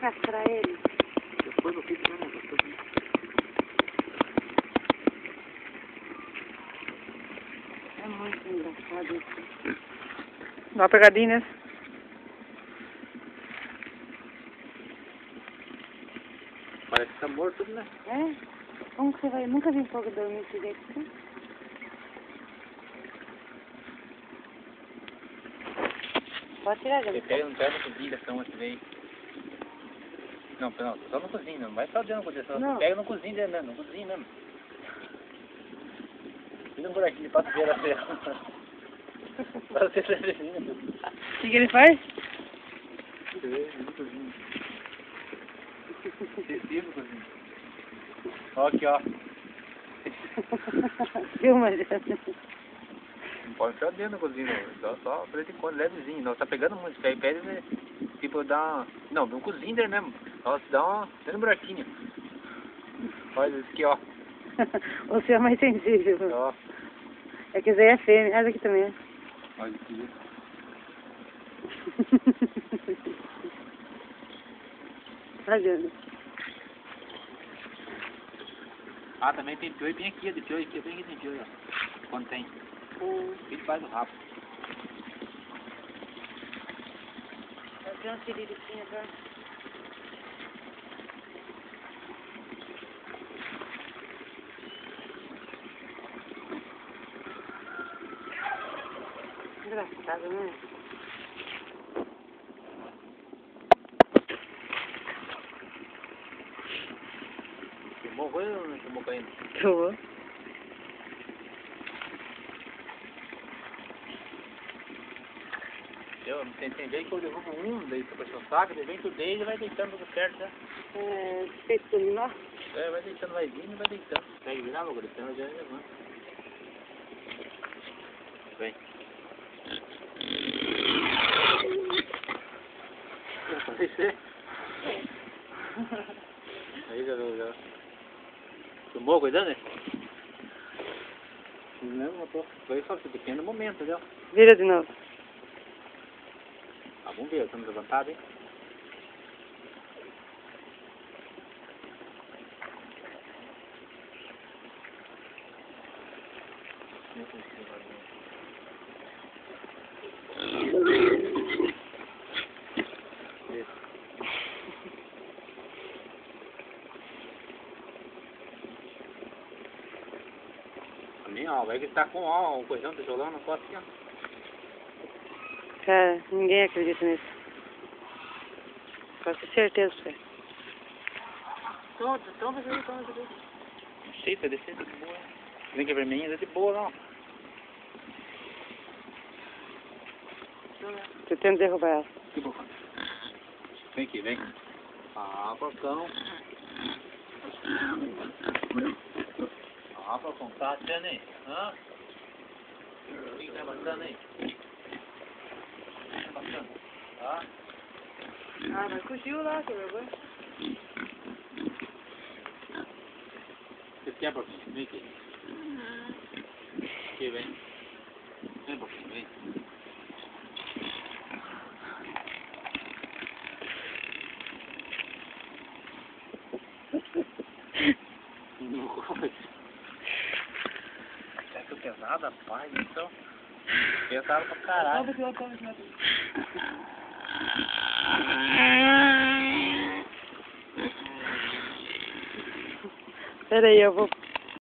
castrar ele. Depois eu fiz, né? É muito engraçado isso. Dá uma pegadinha, né? Parece que tá morto, né? É? Como que você vai? Nunca vi fogo dormir desse jeito assim? Pode tirar, Você já. pega no pé da cozinha, então, esse daí. Não, só no cozinho, não vai só dentro da cozinha, Não. você pega no cozinho dentro mesmo, no cozinho mesmo. Tira um buraquinho pra ver a terra. Pra você ser vizinho. O que ele faz? Você vê, no cozinho. Excessivo cozinho. Ó aqui, ó. Filma, já. Não pode ficar dentro da cozinha, não. Só por esse quando, levezinho. Não, tá pegando muito. Aí pede, né? Tipo, dá uma... Não, no cozinho dele mesmo. Nossa, dá uma... Dentro do buraquinho. Olha isso aqui, ó. O seu é mais sensível. Ó. É que esse aí é fêmea. Essa aqui também é. Olha aqui. Olha. Ah, também tem piolho bem aqui, de piolho aqui, bem aqui tem piolho, ó. Quando tem. Ele faz o rabo. Tem uma siririquinha agora. Engraçado, né? Filmou coisa ou não filmou com ele? Tô. Tem vez que eu derrubo um, daí você puxa o saco, daí vem tudo dele e vai deitando tudo certo, né? É, feito nó. É, vai deitando, vai vindo e vai deitando. Pega virar, vou gritando, já levanta. Vem. Pode ser. Aí já. Filmou, cuidando, né? Não, matou. Foi só esse pequeno momento, entendeu? Vira de novo. Ah, vamos ver, estamos levantados, hein? Também, ó, vai que tá com ó, o coisão do tijolão na costa aqui, ó. Cara, ninguém acredita nisso. Pode ter certeza, Fê. Toma, toma. Sei, tá descendo de boa. Vem que é vermelhinha, tá de boa, não. Você tenta derrubar ela. Que boa. Vem aqui, vem. Ah, porcão. Ah, porcão, tá achando aí? Hã? O que tá bastando aí? Tá bastando? Tá? Ah, mas fugiu lá, que vergonha. Você quer, porquinho? Vem aqui. Aqui, vem. Vem, porquinho, vem. Nossa. Será que eu pesado, rapaz? Então. Pesado pra caralho. Pera aí, eu vou